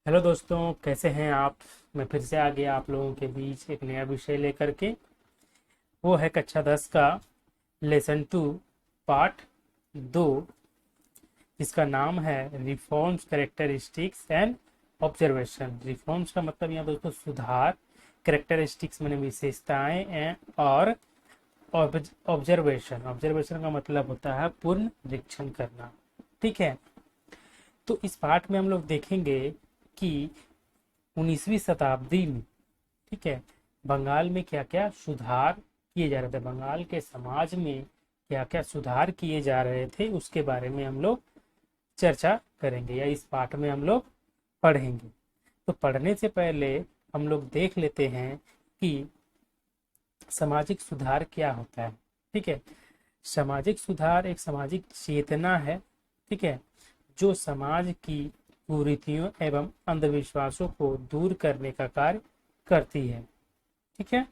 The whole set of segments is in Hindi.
हेलो दोस्तों, कैसे हैं आप। मैं फिर से आ गया आप लोगों के बीच एक नया विषय लेकर के। वो है कक्षा 10 का लेसन 2 पार्ट 2, जिसका नाम है reforms characteristics and observation. Reforms का मतलब यहाँ दोस्तों सुधार, कैरेक्टरिस्टिक्स मैंने विशेषताएं और ऑब्जर्वेशन ऑब्जर्वेशन का मतलब होता है पूर्ण निरीक्षण करना। ठीक है, तो इस पाठ में हम लोग देखेंगे कि 19वीं शताब्दी में, ठीक है, बंगाल में क्या क्या सुधार किए जा रहे थे, बंगाल के समाज में क्या क्या सुधार किए जा रहे थे, उसके बारे में हम लोग चर्चा करेंगे या इस पाठ में हम लोग पढ़ेंगे। तो पढ़ने से पहले हम लोग देख लेते हैं कि सामाजिक सुधार क्या होता है। ठीक है, सामाजिक सुधार एक सामाजिक चेतना है, ठीक है, जो समाज की कुरीतियों एवं अंधविश्वासों को दूर करने का कार्य करती है। ठीक है,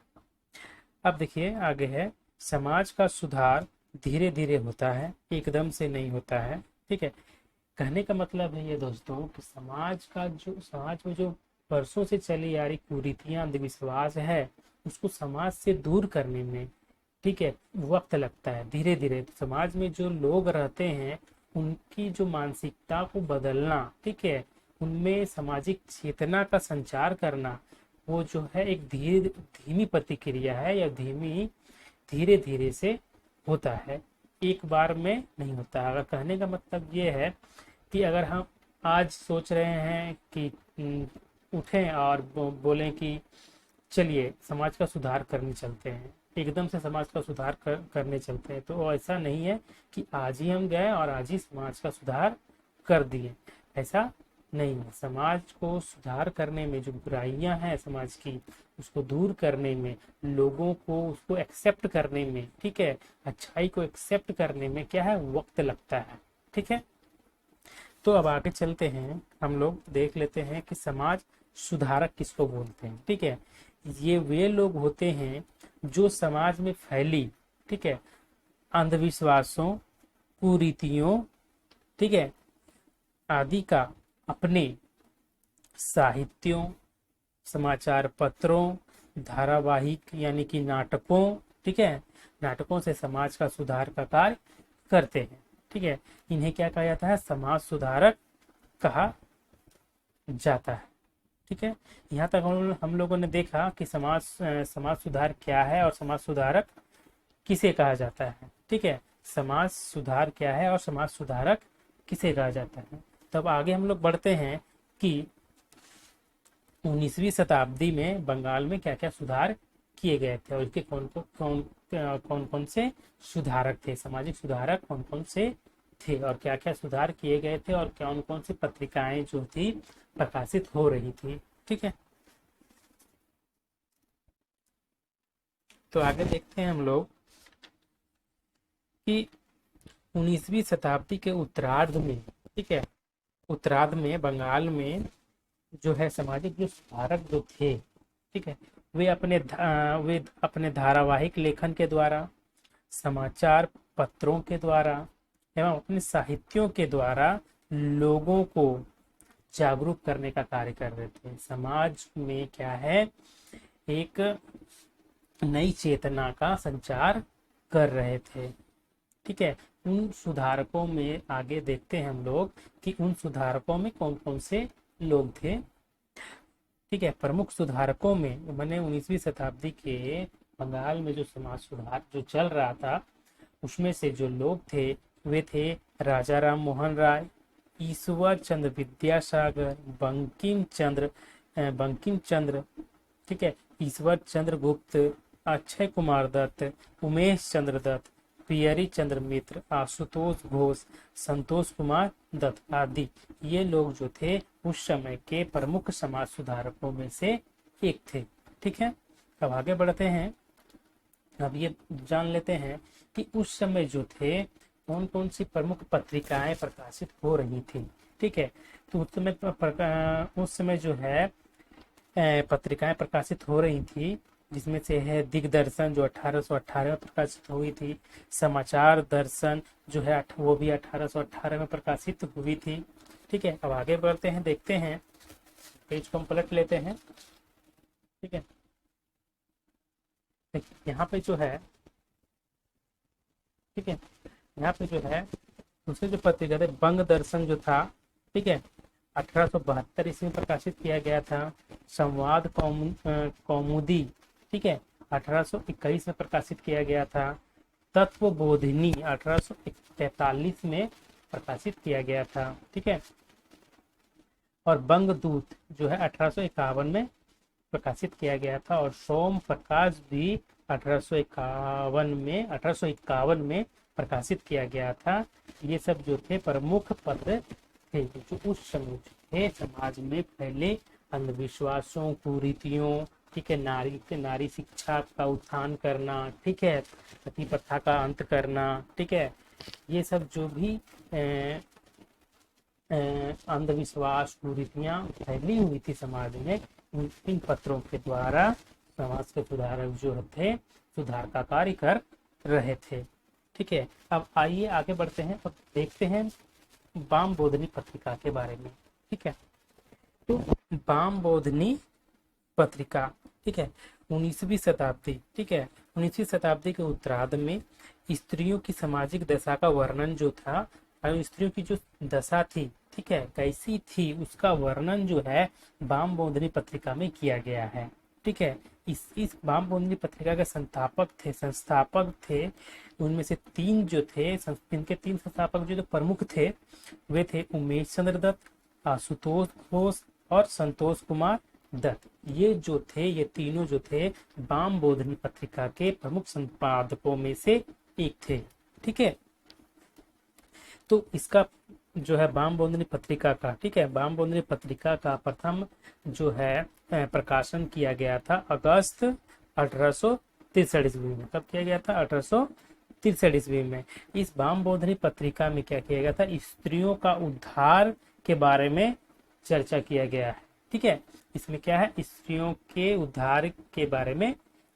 अब देखिए आगे है, समाज का सुधार धीरे धीरे होता है, एकदम से नहीं होता है। ठीक है, कहने का मतलब है ये दोस्तों कि समाज में जो वर्षों से चली आ रही कुरीतियां अंधविश्वास है, उसको समाज से दूर करने में, ठीक है, वक्त लगता है। धीरे धीरे समाज में जो लोग रहते हैं उनकी जो मानसिकता को बदलना, ठीक है, उनमें सामाजिक चेतना का संचार करना, वो जो है एक धीमी प्रतिक्रिया है या धीरे धीरे से होता है, एक बार में नहीं होता। अगर कहने का मतलब ये है कि अगर हम आज सोच रहे हैं कि उठें और बोलें कि चलिए समाज का सुधार करने चलते हैं, एकदम से समाज का सुधार करने चलते हैं, तो ऐसा नहीं है कि आज ही हम गए और आज ही समाज का सुधार कर दिए। ऐसा नहीं है। समाज को सुधार करने में जो बुराइयां हैं समाज की, उसको दूर करने में, लोगों को उसको एक्सेप्ट करने में, ठीक है, अच्छाई को एक्सेप्ट करने में क्या है, वक्त लगता है। ठीक है, तो अब आगे चलते हैं, हम लोग देख लेते हैं कि समाज सुधारक किसको बोलते हैं। ठीक है, ये वे लोग होते हैं जो समाज में फैली, ठीक है, अंधविश्वासों, कुरीतियों, ठीक है, आदि का अपने साहित्यों, समाचार पत्रों, धारावाहिक यानी कि नाटकों, ठीक है, नाटकों से समाज का सुधार का कार्य करते हैं। ठीक है, इन्हें क्या कहा जाता है, समाज सुधारक कहा जाता है। ठीक है, यहाँ तक हम लोगों ने देखा कि समाज सुधार क्या है और समाज सुधारक किसे कहा जाता है। ठीक है, समाज सुधार क्या है और समाज सुधारक किसे कहा जाता है। तब आगे हम लोग बढ़ते हैं कि 19वीं शताब्दी में बंगाल में क्या क्या सुधार किए गए थे और इसके कौन कौन से सुधारक थे, सामाजिक सुधारक कौन कौन से थे और क्या क्या सुधार किए गए थे और कौन कौन सी पत्रिकाएं जो थी प्रकाशित हो रही थी। ठीक है, तो आगे देखते हैं हम लोग कि 19वीं शताब्दी के उत्तरार्ध में, ठीक है, उत्तरार्ध में बंगाल में जो है सामाजिक जो सुधारक जो थे, ठीक है, वे अपने धारावाहिक लेखन के द्वारा, समाचार पत्रों के द्वारा एवं अपने साहित्यों के द्वारा लोगों को जागरूक करने का कार्य कर रहे थे। समाज में क्या है, एक नई चेतना का संचार कर रहे थे। ठीक है, उन सुधारकों में आगे देखते हैं हम लोग कि उन सुधारकों में कौन कौन से लोग थे। ठीक है, प्रमुख सुधारकों में मैंने 19वीं शताब्दी के बंगाल में जो समाज सुधार जो चल रहा था, उसमें से जो लोग थे वे थे राजा राम मोहन राय, ईश्वर चंद्र विद्यासागर, बंकिम चंद्र, ठीक है, ईश्वर चंद्र गुप्त, अक्षय कुमार दत्त, उमेश चंद्र दत्त, पियरी चंद्र मित्र, आशुतोष घोष, संतोष कुमार दत्त आदि, ये लोग जो थे उस समय के प्रमुख समाज सुधारकों में से एक थे। ठीक है, अब आगे बढ़ते हैं। अब ये जान लेते हैं कि उस समय जो थे कौन कौन सी प्रमुख पत्रिकाएं प्रकाशित हो रही थी। ठीक है, तो उस समय जो है पत्रिकाएं प्रकाशित हो रही थी, जिसमें से है दिग्दर्शन जो 1818 में प्रकाशित हुई थी, समाचार दर्शन जो है वो भी 1818 में प्रकाशित हुई थी। ठीक है, अब आगे बढ़ते हैं, देखते हैं पेज को हम पलट लेते हैं। ठीक है, देखिए यहाँ पे जो है, ठीक है, यहाँ पे जो है दूसरी जो पत्रिका थे बंग दर्शन जो था, ठीक है, 1872 ईस्वी में प्रकाशित किया गया था। संवाद कौमुदी, ठीक है, 1821 में प्रकाशित किया गया था। तत्व बोधिनी 1843 में प्रकाशित किया गया था। ठीक है, और बंग दूत जो है 1851 में प्रकाशित किया गया था। और सोम प्रकाश भी 1851 में प्रकाशित किया गया था। ये सब जो थे प्रमुख पत्र थे जो उस समय थे समाज में फैले अंधविश्वासों, कुरीतियों, ठीक है, नारी शिक्षा का उत्थान करना, ठीक है, सती प्रथा का अंत करना, ठीक है, ये सब जो भी अंधविश्वास, कुरीतियां फैली हुई थी समाज में, इन पत्रों के द्वारा समाज के सुधारक जो थे सुधार का कार्य कर रहे थे। ठीक है, अब आइए आगे बढ़ते हैं और देखते हैं वाम बोधनी पत्रिका के बारे में। ठीक है, तो वाम बोधनी पत्रिका, ठीक है, 19वीं शताब्दी, ठीक है, 19वीं शताब्दी के उत्तरार्ध में स्त्रियों की सामाजिक दशा का वर्णन जो था, स्त्रियों की जो दशा थी, ठीक है, कैसी थी, उसका वर्णन जो है वाम बोधनी पत्रिका में किया गया है। ठीक है, इस वाम बोधनी पत्रिका के संस्थापक थे, उनमें से तीन जो थे, इनके तीन संस्थापक जो प्रमुख थे वे थे उमेश चंद्र दत्त, आशुतोष घोष और संतोष कुमार दत्त। ये जो थे, ये तीनों जो थे वाम बोधनी पत्रिका के प्रमुख संपादकों में से एक थे। ठीक है, तो इसका जो है वाम बोधनी पत्रिका का, ठीक है, वाम बोधनी पत्रिका का प्रथम जो है प्रकाशन किया गया था अगस्त 1863 ईस्वी में। कब किया गया था? 1863 ईस्वी में। इस वाम बोधनी पत्रिका में क्या किया गया था? स्त्रियों का उद्धार के बारे में चर्चा किया गया है। ठीक है, इसमें क्या है? स्त्रियों के उद्धार के बारे में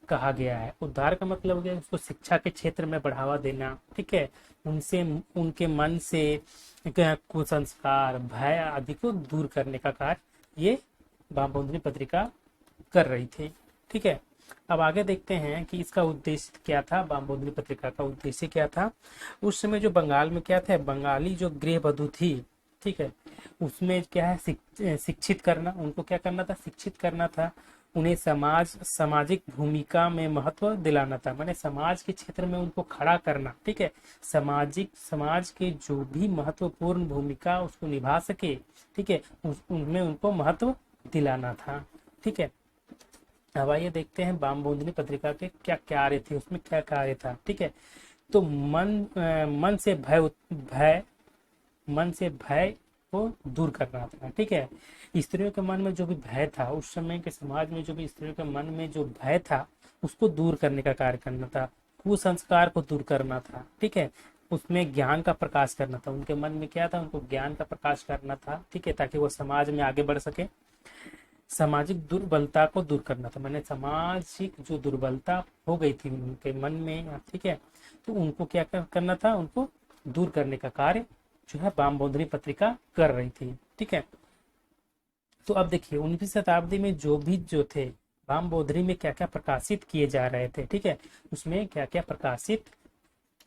कहा गया है। उद्धार का मतलब हो गया उसको शिक्षा के क्षेत्र में बढ़ावा देना, ठीक है, उनसे उनके मन से कुसंस्कार, भय आदि को दूर करने का कार्य ये वाम बोधनी पत्रिका कर रही थी। ठीक है, अब आगे देखते हैं कि इसका उद्देश्य क्या था। वाम बोधनी पत्रिका का उद्देश्य क्या था? उस समय जो बंगाल में क्या था, बंगाली जो गृह वधू थी, ठीक है, उसमें क्या है शिक्षित करना, उनको क्या करना था? शिक्षित करना था। उन्हें सामाजिक भूमिका में महत्व दिलाना था, माने समाज के क्षेत्र में उनको खड़ा करना। ठीक है, समाज के जो भी महत्वपूर्ण भूमिका उसको निभा सके, ठीक है, उनमें उनको महत्व दिलाना था। ठीक है, अब आइए देखते हैं वाम बोधनी पत्रिका के क्या कार्य थे, उसमें क्या कार्य था। ठीक है, तो मन से भय को दूर करना था। ठीक है, स्त्रियों के मन में जो भी भय था, उस समय के समाज में जो भी स्त्रियों के मन में जो भय था उसको दूर करने का कार्य करना था। कुसंस्कार को दूर करना था। ठीक है, उसमें ज्ञान का प्रकाश करना था। उनके मन में क्या था? उनको ज्ञान का प्रकाश करना था। ठीक है, ताकि वो समाज में आगे बढ़ सके। सामाजिक दुर्बलता को दूर करना था, मैंने सामाजिक जो दुर्बलता हो गई थी उनके मन में, ठीक है, तो उनको क्या करना था? उनको दूर करने का कार्य जो है वाम बोधनी पत्रिका कर रही थी। ठीक है, तो अब देखिए 19वीं शताब्दी में जो थे वाम बोधनी में क्या क्या प्रकाशित किए जा रहे थे। ठीक है, उसमें क्या क्या प्रकाशित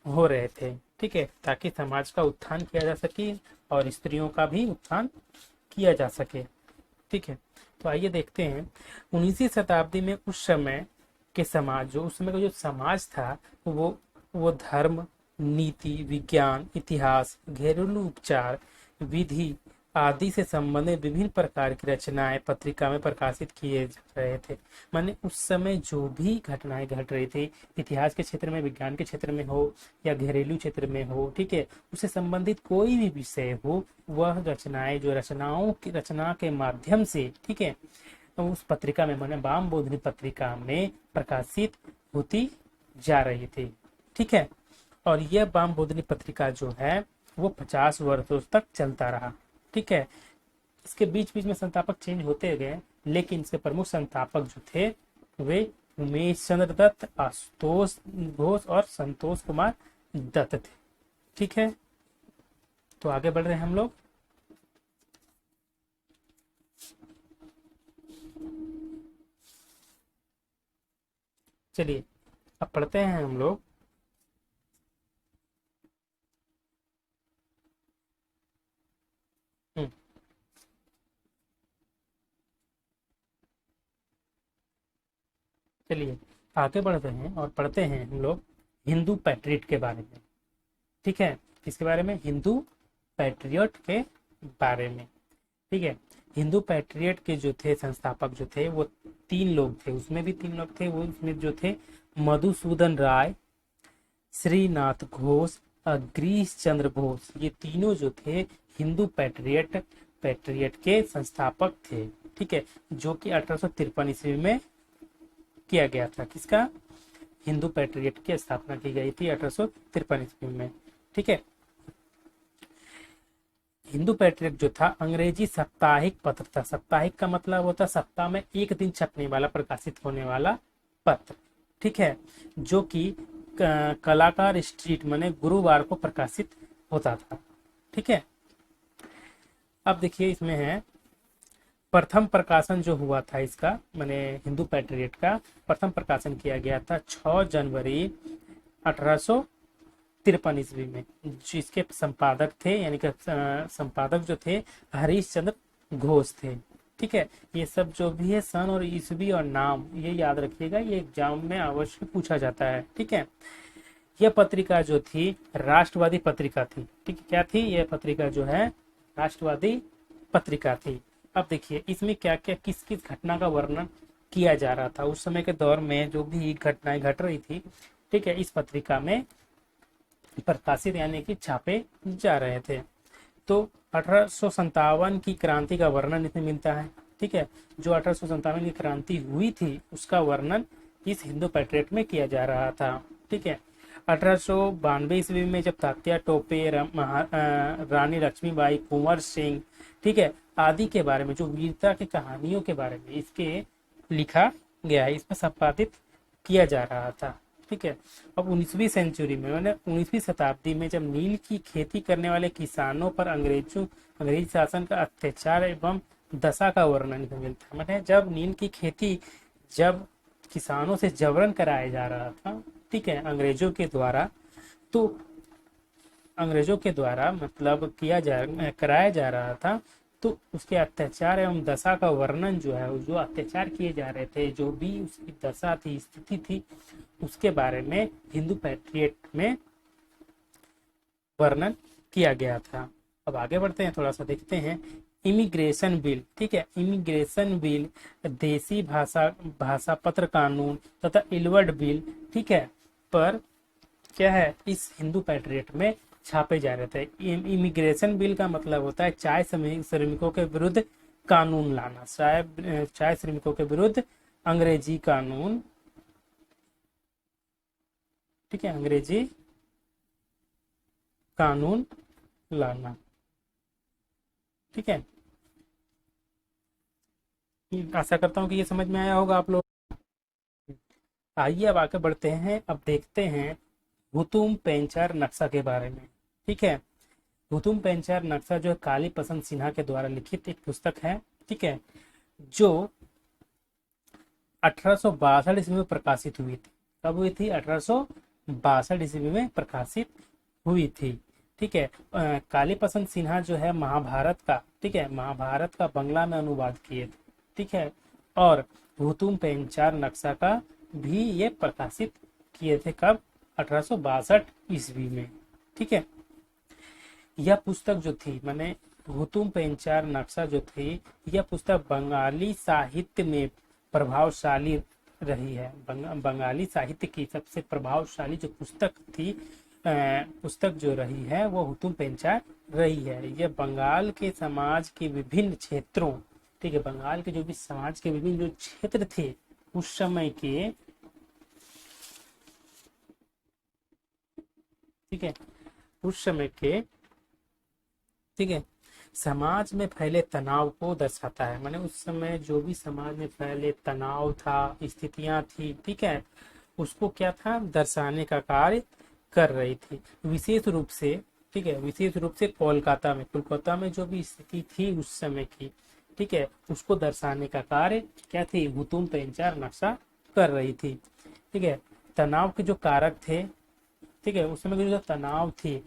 हो रहे थे। ठीक है, ताकि समाज का उत्थान किया जा सके और स्त्रियों का भी उत्थान किया जा सके। ठीक है, तो आइए देखते हैं 19वीं शताब्दी में उस समय के समाज, जो उस समय का जो समाज था, वो धर्म, नीति, विज्ञान, इतिहास, घरेलू उपचार, विधि आदि से संबंधित विभिन्न प्रकार की रचनाएं पत्रिका में प्रकाशित किए जा रहे थे। माने उस समय जो भी घटनाएं घट रही थी, इतिहास के क्षेत्र में, विज्ञान के क्षेत्र में हो या घरेलू क्षेत्र में हो, ठीक है, उससे संबंधित कोई भी विषय हो, वह रचनाएं जो रचना के माध्यम से, ठीक है, उस पत्रिका में, माने वाम बोधनी पत्रिका में प्रकाशित होती जा रही थी। ठीक है, और यह वाम बोधनी पत्रिका जो है वो 50 वर्षों तक चलता रहा। ठीक है, इसके बीच बीच में संस्थापक चेंज होते गए, लेकिन इसके प्रमुख संस्थापक जो थे वे उमेश चंद्र दत्त, आशुतोष घोष और संतोष कुमार दत्त थे। ठीक है, तो आगे बढ़ रहे हैं हम लोग। चलिए अब पढ़ते हैं हम लोग। हम्म, चलिए आगे बढ़ते हैं और पढ़ते हैं हम लोग हिंदू पैट्रियट के बारे में। ठीक है, किसके बारे में? हिंदू पैट्रियट के बारे में। ठीक है, हिंदू पैट्रियट के जो थे संस्थापक जो थे वो तीन लोग थे, उसमें भी तीन लोग थे। वो उसमें जो थे मधुसूदन राय, श्रीनाथ घोष और गिरीश चंद्र घोष, ये तीनों जो थे हिंदू पैट्रियट पैट्रियट के संस्थापक थे। ठीक है, जो कि 1853 ईस्वी में किया गया था। किसका? हिंदू पैट्रियट की स्थापना की गई थी 1853 ईस्वी में। ठीक है, हिंदू पैट्रियट जो था अंग्रेजी साप्ताहिक पत्र था। साप्ताहिक का मतलब होता है सप्ताह में एक दिन छपने वाला, प्रकाशित होने वाला पत्र। ठीक है, जो कि कलाकार स्ट्रीट माने गुरुवार को प्रकाशित होता था। ठीक है, अब देखिए इसमें है प्रथम प्रकाशन जो हुआ था इसका, माने हिंदू पैट्रियट का प्रथम प्रकाशन किया गया था 6 जनवरी 1853 ईस्वी में। जिसके संपादक थे, यानी कि संपादक जो थे हरीश चंद्र घोष थे। ठीक है, ये सब जो भी है सन और ईस्वी और नाम ये याद रखिएगा, ये एग्जाम में अवश्य पूछा जाता है। ठीक है, यह पत्रिका जो थी राष्ट्रवादी पत्रिका थी। ठीक है, क्या थी यह पत्रिका? जो है राष्ट्रवादी पत्रिका थी। अब देखिए इसमें क्या क्या किस किस घटना का वर्णन किया जा रहा था उस समय के दौर में, जो भी घटनाएं घट रही थी। ठीक है, इस पत्रिका में प्रकाशित यानी कि छापे जा रहे थे। तो 1857 की क्रांति का वर्णन इसमें मिलता है। ठीक है, जो 1857 की क्रांति हुई थी उसका वर्णन इस हिंदू पैट्रियट में किया जा रहा था। ठीक है, 1892 ईस्वी में जब तात्या टोपे, रानी लक्ष्मीबाई, कुंवर सिंह, ठीक है, आदि के बारे में, जो वीरता की कहानियों के बारे में इसके लिखा गया है, इसमें संपादित किया जा रहा था। ठीक है, अब 19वीं सेंचुरी में, मैंने 19वीं शताब्दी में जब नील की खेती करने वाले किसानों पर अंग्रेजी शासन का अत्याचार एवं दशा का वर्णन मिलता है। मैंने जब नील की खेती जब किसानों से जबरन कराया जा रहा था, ठीक है, अंग्रेजों के द्वारा, तो अंग्रेजों के द्वारा मतलब कराया जा रहा था, तो उसके अत्याचार एवं दशा का वर्णन जो है, जो अत्याचार किए जा रहे थे, जो भी उसकी दशा थी, स्थिति थी, उसके बारे में हिंदू पैट्रियट में वर्णन किया गया था। अब आगे बढ़ते हैं, थोड़ा सा देखते हैं इमिग्रेशन बिल। ठीक है, इमिग्रेशन बिल, देसी भाषा पत्र कानून तथा इलवर्ड बिल, ठीक है, पर क्या है इस हिंदू पैट्रियट में छापे जा रहे थे। इमिग्रेशन बिल का मतलब होता है चाय श्रमिकों के विरुद्ध कानून लाना। चाय श्रमिकों के विरुद्ध अंग्रेजी कानून, ठीक है, अंग्रेजी कानून लाना। ठीक है, आशा करता हूँ कि ये समझ में आया होगा आप लोग। आइए अब आगे बढ़ते हैं, अब देखते हैं हुतुम पेंचार नक्शा के बारे में। ठीक है, हुतुम पेंचार नक्शा जो काली पसंद सिन्हा के द्वारा लिखित एक पुस्तक है। ठीक है, जो 1862 ईस्वी में प्रकाशित हुई थी। कब हुई थी? 1862 ईस्वी में प्रकाशित हुई थी। ठीक है, काली पसंद सिन्हा जो है महाभारत का, ठीक है, महाभारत का बंगला में अनुवाद किए थे। ठीक है, और हुतुम पेंचार नक्शा का भी ये प्रकाशित किए थे। कब? 1862 ईस्वी में। ठीक है, यह पुस्तक जो थी, माने हुतुम पेंचार नक्शा जो थी, यह पुस्तक बंगाली साहित्य में प्रभावशाली रही है। बंगाली साहित्य की सबसे प्रभावशाली जो पुस्तक थी, पुस्तक जो रही है वो हुतुम पेंचार रही है। यह बंगाल के समाज के विभिन्न क्षेत्रों, ठीक है, बंगाल के जो भी समाज के विभिन्न जो क्षेत्र थे उस समय के, ठीक है, उस समय के, ठीक है, समाज में फैले तनाव को दर्शाता है। माने उस समय जो भी समाज में फैले तनाव था, स्थितियां थी, ठीक है, उसको क्या था दर्शाने का कार्य कर रही थी। विशेष रूप से, ठीक है, विशेष रूप से कोलकाता में जो भी स्थिति थी उस समय की, ठीक है, उसको दर्शाने का कार्य क्या थी? हुतुम पेंचार नक्शा कर रही थी। ठीक है। तनाव के जो कारक थे, ठीक है, उस समय के जो तनाव थे,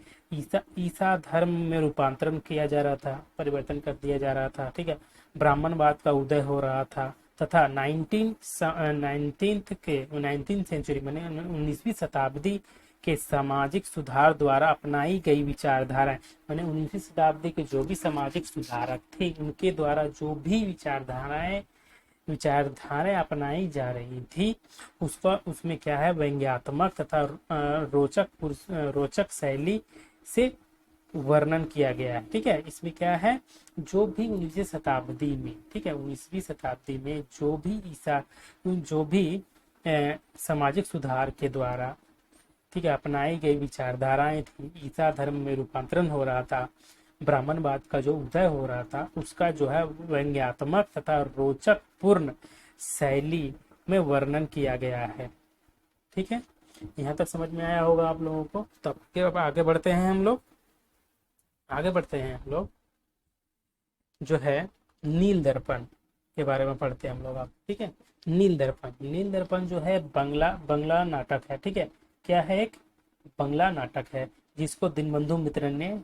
ईसा धर्म में रूपांतरण किया जा रहा था, परिवर्तन कर दिया जा रहा था, ठीक है। ब्राह्मणवाद का उदय हो रहा था तथा 19th सेंचुरी माने 19वीं शताब्दी के सामाजिक सुधार द्वारा अपनाई गई विचारधाराएं, माने 19वीं शताब्दी के जो भी सामाजिक सुधारक थे उनके द्वारा जो भी विचारधाराएं अपनाई जा रही थी, उसमें क्या है, व्यंग्यात्मक तथा रोचक शैली से वर्णन किया गया है, ठीक है। इसमें क्या है, जो भी 19वीं शताब्दी में, ठीक है, 19वीं शताब्दी में जो भी सामाजिक सुधार के द्वारा, ठीक है, अपनाई गई विचारधाराएं थी, ईसा धर्म में रूपांतरण हो रहा था, ब्राह्मणवाद का जो उदय हो रहा था, उसका जो है व्यंग्यात्मक तथा रोचक पूर्ण शैली में वर्णन किया गया है, ठीक है। यहाँ तक समझ में आया होगा आप लोगों को। तब के अब आगे बढ़ते हैं हम लोग जो है नील दर्पण के बारे में पढ़ते हैं हम लोग आप, ठीक है। नील दर्पण जो है बंगला नाटक है, ठीक है। क्या है, एक बंगला नाटक है जिसको दीनबंधु मित्र ने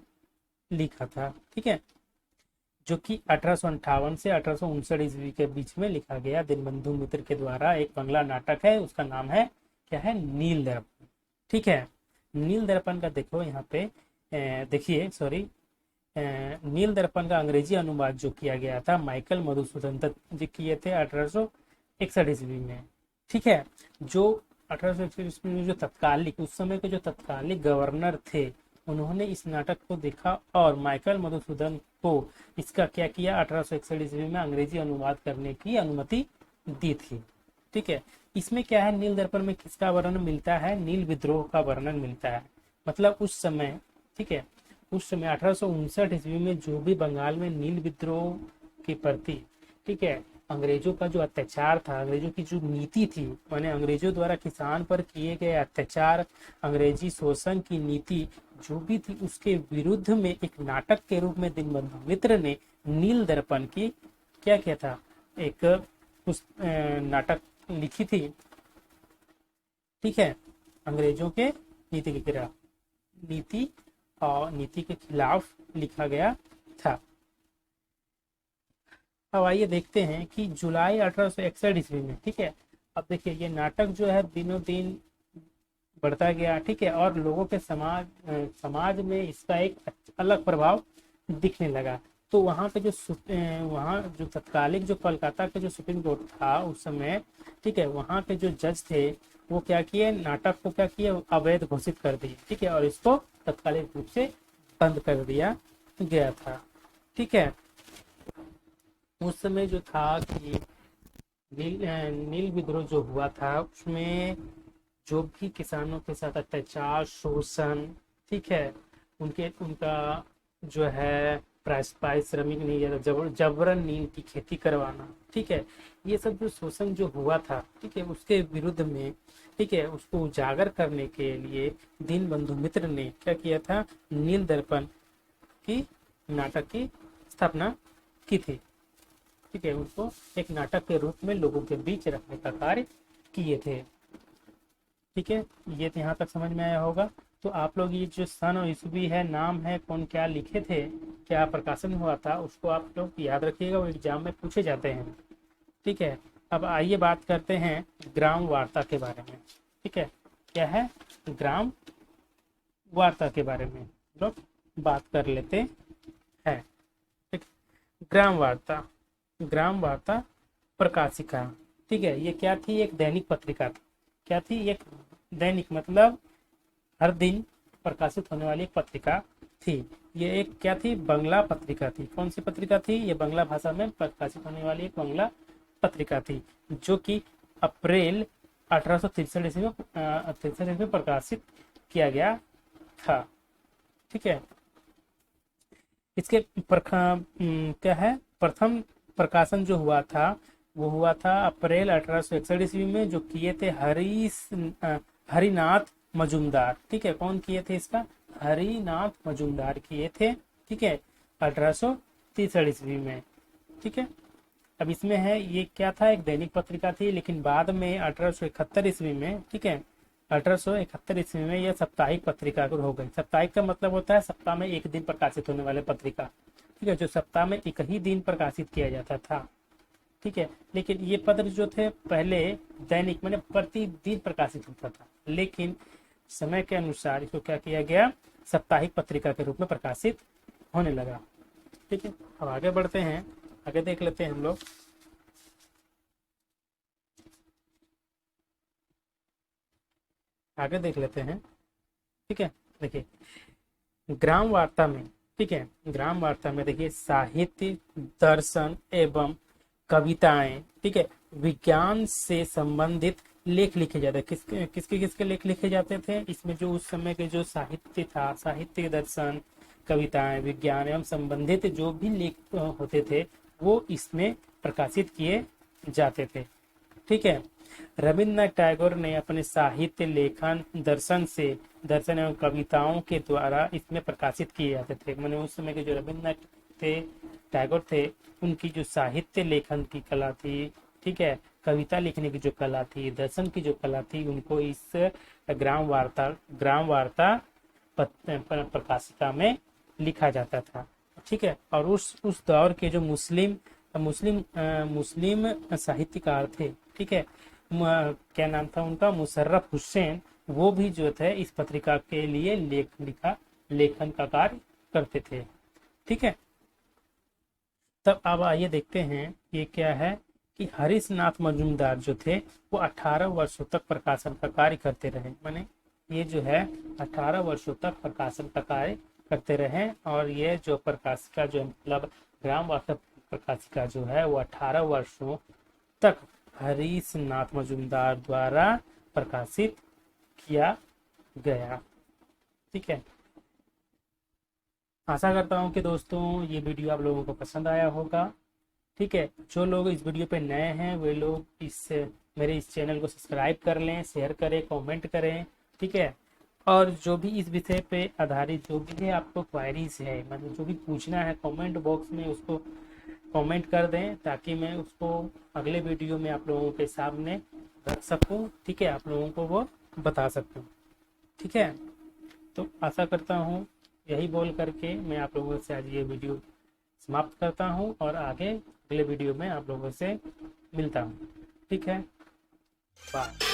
लिखा था, ठीक है, जो कि 1858 से 1859 ईस्वी के बीच में लिखा गया दीनबंधु मित्र के द्वारा एक बंगला नाटक है। उसका नाम है क्या है, नील दर्पण, ठीक है। नील दर्पण का देखो यहाँ पे देखिए, सॉरी, नील दर्पण का अंग्रेजी अनुवाद जो किया गया था माइकल मधुसूदन दत्त जी किए थे 1861 ईस्वी में, ठीक है। जो 1861 ईस्वी में जो तत्कालिक, उस समय के जो तत्कालिक गवर्नर थे, उन्होंने इस नाटक को देखा और माइकल मधुसूदन को इसका क्या किया, 1861 ईस्वी में अंग्रेजी अनुवाद करने की अनुमति दी थी, ठीक है। इसमें क्या है, नील दर्पण में किसका वर्णन मिलता है, नील विद्रोह का वर्णन मिलता है। मतलब उस समय, ठीक है, उस समय 1859 ईस्वी में जो भी बंगाल में नील विद्रोह के प्रति, ठीक है, अंग्रेजों का जो अत्याचार था, अंग्रेजों की जो नीति थी, माने अंग्रेजों द्वारा किसान पर किए गए अत्याचार, अंग्रेजी शोषण की नीति जो भी थी, उसके विरुद्ध में एक नाटक के रूप में दीनबंधु मित्र ने नील दर्पण की क्या किया था, एक नाटक लिखी थी, ठीक है, अंग्रेजों के नीति के खिलाफ लिखा गया था। अब आइए देखते हैं कि जुलाई 1861 ईस्वी में, ठीक है, अब देखिए ये नाटक जो है दिनों दिन बढ़ता गया, ठीक है, और लोगों के समाज में इसका एक अलग प्रभाव दिखने लगा। तो वहाँ पे जो तत्कालिक जो कोलकाता के जो सुप्रीम कोर्ट था उस समय, ठीक है, वहाँ के जो जज थे वो क्या किए, नाटक को क्या किए, अवैध घोषित कर दिए, ठीक है, और इसको तत्कालिक रूप से बंद कर दिया गया था, ठीक है। उस समय जो था कि नील विद्रोह जो हुआ था, उसमें जो भी किसानों के साथ अत्याचार, शोषण, ठीक है, उनका जो है पारिश्रमिक नहीं है, जबरन नील की खेती करवाना, ठीक है, ये सब जो शोषण जो हुआ था, ठीक है, उसके विरुद्ध में, ठीक है, उसको उजागर करने के लिए दीनबंधु मित्र ने क्या किया था, नील दर्पण की नाटक की स्थापना की थी, ठीक है, उसको एक नाटक के रूप में लोगों के बीच रखने का कार्य किए थे, ठीक है। ये तो यहाँ तक समझ में आया होगा। तो आप लोग ये जो सन और ईस्वी है, नाम है, कौन क्या लिखे थे, क्या प्रकाशन हुआ था, उसको आप लोग याद रखिएगा, वो एग्जाम में पूछे जाते हैं, ठीक है। अब आइए बात करते हैं ग्राम वार्ता के बारे में, ठीक है, क्या है, ग्राम वार्ता के बारे में लोग बात कर लेते हैं, ठीक। ग्राम वार्ता प्रकाशिका, ठीक है, ये क्या थी, एक दैनिक पत्रिका थी। क्या थी, एक दैनिक मतलब हर दिन प्रकाशित होने वाली एक पत्रिका थी। ये एक क्या थी, बंगला पत्रिका थी। कौन सी पत्रिका थी, ये बंगला भाषा में प्रकाशित होने वाली एक बंगला पत्रिका थी, जो कि अप्रैल 1863 ईस्वी में प्रकाशित किया गया था, ठीक है। इसके क्या है, प्रथम प्रकाशन जो हुआ था वो हुआ था अप्रैल 1861 ईस्वी में, जो किए थे हरिनाथ मजूमदार, ठीक है। कौन किए थे इसका, हरिनाथ मजूमदार किए थे, ठीक है, 1863 ईस्वी में, ठीक है, अब इसमें है ये क्या था, एक दैनिक पत्रिका थी, लेकिन बाद में 1871 ईस्वी में, ठीक है, 1871 ईस्वी में यह साप्ताहिक पत्रिका हो गई। साप्ताहिक का मतलब होता है सप्ताह में एक दिन प्रकाशित होने वाले पत्रिका, ठीक है, जो सप्ताह में एक ही दिन प्रकाशित किया जाता था, ठीक है। लेकिन ये पत्र जो थे पहले दैनिक मैंने प्रतिदिन प्रकाशित होता था, लेकिन समय के अनुसार इसको क्या किया गया, साप्ताहिक पत्रिका के रूप में प्रकाशित होने लगा, ठीक है। अब आगे बढ़ते हैं, आगे देख लेते हैं हम लोग। आगे देख लेते हैं, ठीक है। देखिए ग्राम वार्ता में, ठीक है, ग्राम वार्ता में देखिए साहित्य, दर्शन एवं कविताएं, ठीक है, विज्ञान से संबंधित लेख लिखे जाते हैं। किसके किसके लेख लिखे जाते थे इसमें, जो उस समय के जो साहित्य था, साहित्य, दर्शन, कविताएं, विज्ञान एवं संबंधित जो भी लेख होते थे वो इसमें प्रकाशित किए जाते थे, ठीक है। रविन्द्रनाथ टैगोर ने अपने साहित्य, लेखन, दर्शन एवं कविताओं के द्वारा इसमें प्रकाशित किए जाते थे। मैंने उस समय के जो रविन्द्रनाथ थे, टैगोर थे, उनकी जो साहित्य लेखन की कला थी, ठीक है, कविता लिखने की जो कला थी, दर्शन की जो कला थी, उनको इस ग्राम वार्ता प्रकाशिका में लिखा जाता था, ठीक है। और उस दौर के जो मुस्लिम साहित्यकार थे, ठीक है, क्या नाम था उनका, मुशर्रफ हुसैन, वो भी जो थे इस पत्रिका के लिए लेखन का कार्य करते थे, ठीक है। तब अब आइए देखते हैं ये क्या है कि हरीश नाथ मजूमदार जो थे वो 18 वर्षों तक प्रकाशन का कार्य करते रहे। माने ये जो है 18 वर्षों तक प्रकाशन का कार्य करते रहे, और ये जो प्रकाशिका जो मतलब ग्राम वार्ता प्रकाशिका जो है वो 18 वर्षों तक हरीश नाथ मजूमदार द्वारा प्रकाशित किया गया, ठीक है। आशा करता हूँ कि दोस्तों ये वीडियो आप लोगों को पसंद आया होगा, ठीक है। जो लोग इस वीडियो पे नए हैं वे लोग मेरे इस चैनल को सब्सक्राइब कर लें, शेयर करें, कमेंट करें, ठीक है। और जो भी इस विषय पे आधारित जो भी है आपको क्वायरीज है, मतलब जो भी पूछना है कमेंट बॉक्स में उसको कमेंट कर दें, ताकि मैं उसको अगले वीडियो में आप लोगों के सामने रख सकूं, ठीक है, आप लोगों को वो बता सकूं, ठीक है। तो आशा करता हूं, यही बोल करके मैं आप लोगों से आज ये वीडियो समाप्त करता हूं, और आगे अगले वीडियो में आप लोगों से मिलता हूं, ठीक है, बाय।